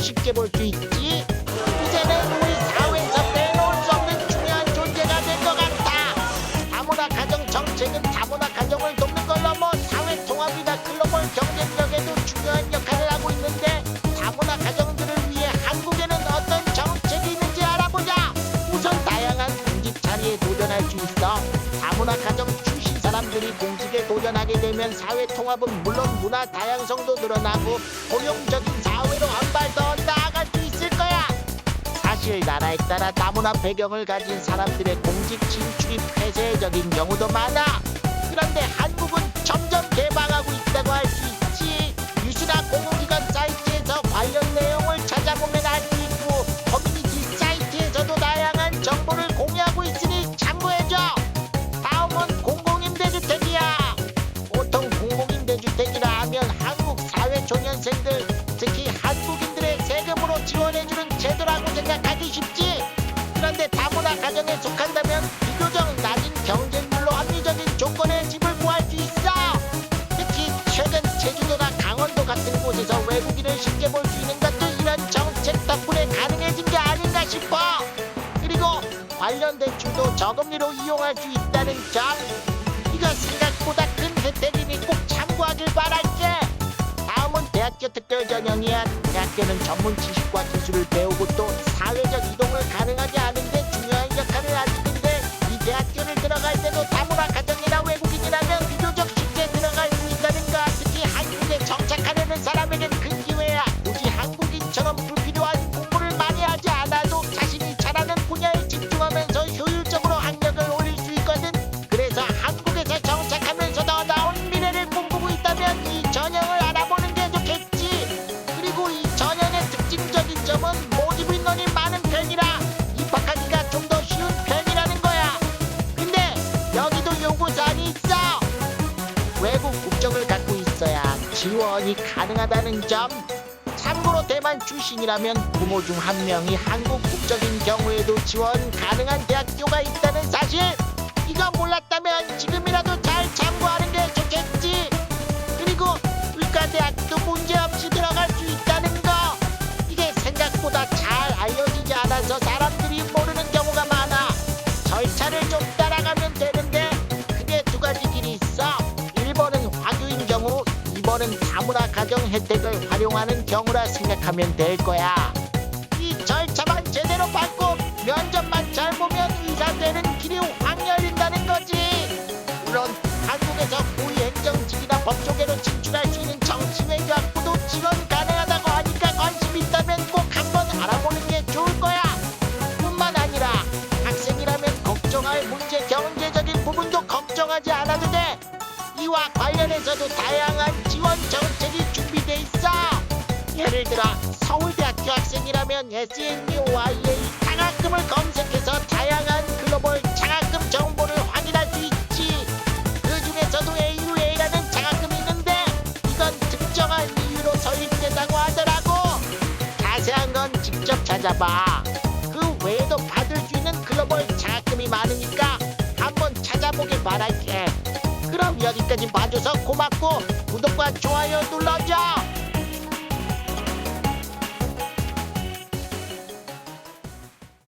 쉽게 볼 수 있지. 이제는 우리 사회에서 빼놓을 수 없는 중요한 존재가 된 것 같아. 다문화 가정 정책은 다문화 가정을 돕는 걸 넘어 사회 통합이나 글로벌 경쟁력에도 중요한 역할을 하고 있는데, 다문화 가정들을 위해 한국에는 어떤 정책이 있는지 알아보자. 우선 다양한 공직 자리에 도전할 수 있어. 다문화 가정 출신 사람들이 공직에 도전하게 되면 사회 통합은 물론 문화 다양성도 늘어나고 포용적인 사회로 한 발 더 나아갈 수 있을 거야. 사실 나라에 따라 다문화 배경을 가진 사람들의 공직 진출이 폐쇄적인 경우도 많아. 그런데 한국은 점점 개방하고 있다고 할 수 있지. 유시나 공공기관 사이트에서 관련 내용을 찾아보면 알 수 있고, 커뮤니티 사이트에서도 다양한 정보를 공유하고 있으니 참고해줘. 다음은 공공임대주택이야. 보통 공공임대주택이라 하면 한국 사회초년생들, 특히 한국인들의 세금으로 지원해주는 제도라고 생각하기 쉽지. 그런데 다문화 가정에 속한다면 비교적 낮은 경쟁률로 합리적인 조건의 집을 구할 수 있어. 특히 최근 제주도나 강원도 같은 곳에서 외국인을 쉽게 볼 수 있는 것도 이런 정책 덕분에 가능해진 게 아닌가 싶어. 그리고 관련 대출도 저금리로 이용할 수 있다는 점, 이거 생각보다 큰 혜택이니 꼭 참고하길 바랄게. 다음은 대학교 특별 전형이야. 대학교는 전문 지식과 기술을 배우고 또 사회적 이동을 가능하게 하는 데 중요한 역할을 하는데, 이 대학교를 들어갈 때도 다문화 가정이나 외국인이라면 비교적 쉽게 들어갈 수 있다는 거. 특히 한국에 정착하려는 사람에겐 큰 기회야. 굳이 한국인처럼 불필요한 공부를 많이 하지 않아도 자신이 잘하는 분야에 집중하면서 효율적으로 학력을 올릴 수 있거든. 그래서 한국에서 정착하면서 더 나은 미래를 꿈꾸고 있다면 이 전형을 알아보는 게 좋겠지. 그리고 이 전형의 특징적인 점은 모집 인원이 많은 편이라 입학하기가 좀 더 쉬운 편이라는 거야. 근데 여기도 요구사항이 있어. 외국 국적을 갖고 있어야 지원이 가능하다는 점. 참고로 대만 출신이라면 부모 중 한 명이 한국 국적인 경우에도 지원 가능한 대학교가 있다는 사실, 이거 몰랐다면 지금이라도 잘 참고하는 게 좋겠지. 그리고 의과대학도 문제없이 들어갈 수 있다는 거, 이게 생각보다 잘 알려지지 않아서 사람들이 모르는 경우가 많아. 절차를 좀 따라가면 되는데 크게 두 가지 길이 있어. 1번은 화교인 경우, 2번은 다문화 가정 혜택을 활용하는 경우라 생각하면 될 거야. 이 절차만 제대로 밟고 면접만 잘 보면 의사 되는 길이 확 열린다는 거지. 물론 한국에서 고위 행정직이나 법조계로 진출할 수 있는 정치외교학부도 지원 가능하다고 하니까 관심 있다면 꼭 한번 알아보는 게 좋을 거야. 뿐만 아니라 학생이라면 걱정할 문제, 경제적인 부분도 걱정하지 않아도 돼. 이와 관련해서도 다양한 지원 정책이 준비돼 있어. 예를 들어 서울대학교 학생이라면 SNUYA 장학금을 검색해서 다양한 글로벌 장학금 정보를 확인할 수 있지. 그 중에서도 AUA라는 장학금이 있는데 이건 특정한 이유로 설립된다고 하더라고. 자세한 건 직접 찾아봐. 그 외에도 받을 수 있는 글로벌 장학금이 많으니까 한번 찾아보길 바랄게. 그럼 여기까지 봐줘서 고맙고 구독과 좋아요 눌러